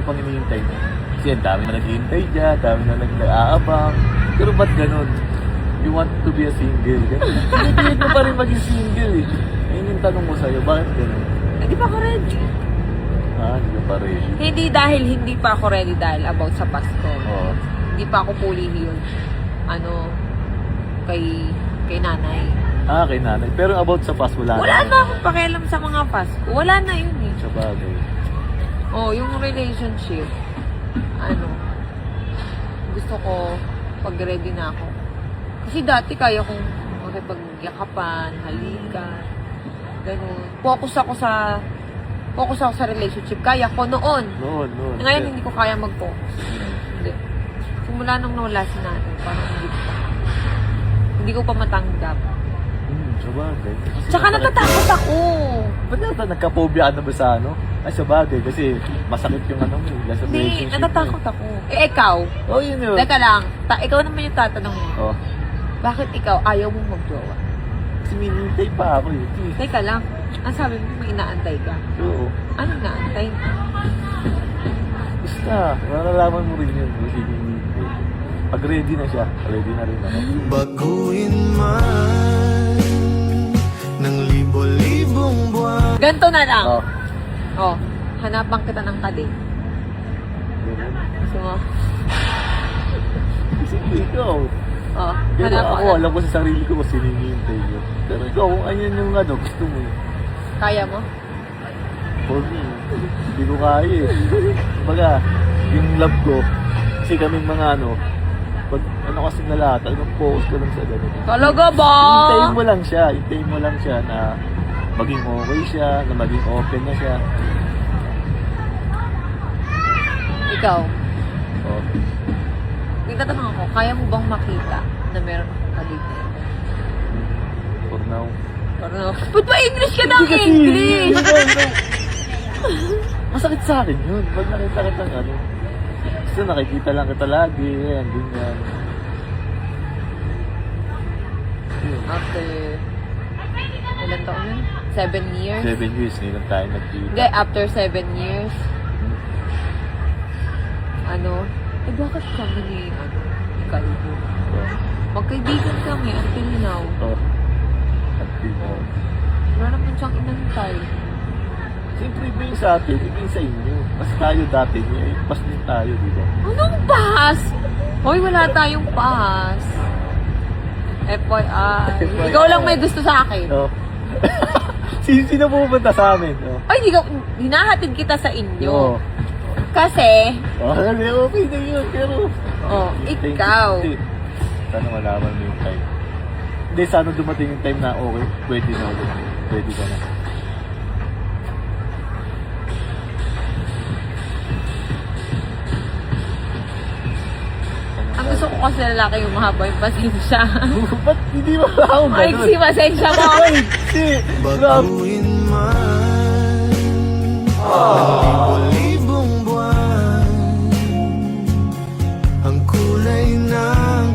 pang hinihintay mo? Kasi ang dami na naghihintay dyan, dami na nag-aabang. Pero ba't ganun? You want to be a single. Pinipilit mo pa rin maging single eh. Ayun yung tanong ko sa'yo, bakit ganun? Hindi pa ako ready. Hindi ka pa ready. Hindi pa ako ready dahil about sa Pasko. Oo. Hindi pa ako fully healed. Kay nanay. Kay nanay. Pero about sa past, wala na akong pakialam sa mga Pasko. Wala na yun eh. Sa bagay. Yung relationship, gusto ko pag ready na ako. Kasi dati kaya kong makipagyakapan, halikan, ganun. Focus ako sa relationship. Kaya ko noon. Noon. Ngayon hindi ko kaya mag-focus. Hindi. Simula nung nawala si nanay, parang hindi ko pa matanggap. Sa bagay. Tsaka natatakot ako. Ba't nagka-phobia ka na ba sa sa bagay. Kasi masakit yung nasa Hindi, relationship. natatakot ako. Ikaw? Yun yun. Teka lang. Ikaw naman yung tatanong mo. Bakit ikaw ayaw mong mag-jowa? Kasi minintay pa ako yun. Teka lang. Ang sabi mo, may inaantay ka. Oo. Ano inaantay? Basta, malalaman mo rin yun. Kasi minintay. Pag ready na siya, ready na rin ako. Baguhin man ng libo-libong buwan. Ganto na lang. Oh. Hanapan kita ng kadate. Ganun. Gusto mo? Kasi ikaw. Pero Hanapan ako, alam ko sa sarili ko kung sino yung hinihintay ko. Pero ikaw, kung anyan yung gusto mo. Kaya mo? For me, hindi ko kaya eh. Baga, yung love ko, kasi kaming mga pag kasi na lahat, focus ko lang sa ganun. Talaga ba? Hintayin mo lang siya na maging okay siya, na maging open na siya. Ikaw? Oh. Nagtatanong ako, kaya mo bang makita na meron akong kadate? For now. Ba't ba English ka ng Hindi English? Masakit sa akin yun. Pag nakita kita Gusto nakikita lang kita lagi. Ayan, ganyan. After, ilan taon yun? 7 years? 7 years, ngayon tayo nagkita. Hindi, after 7 years, bakit kami ni Kalbo? Magkaibigan kami until now. Until now. Wala naman siyang inantay. Siyempre, iba yung sa atin, iba yung sa inyo. Mas tayo dati, pas din tayo, di ba? Anong pass? Hoy, wala tayong pass. FYI. Ikaw lang may gusto sa akin. Sino pupunta sa amin? Ay, hinahatid kita sa inyo. Oo. Kasi, Okay na yun, pero... ikaw. Sana malaman mo yung time. Hindi, sana dumating yung time na okay, pwede na ulit. Pwede ka na. Ang gusto ko kasi lalaki yung mahaba yung pasensya. Ba't hindi mo ba ako ganun? Maiksi pasensya mo. Hindi, Baguhin man ng libo-libong buwan ang kulay ng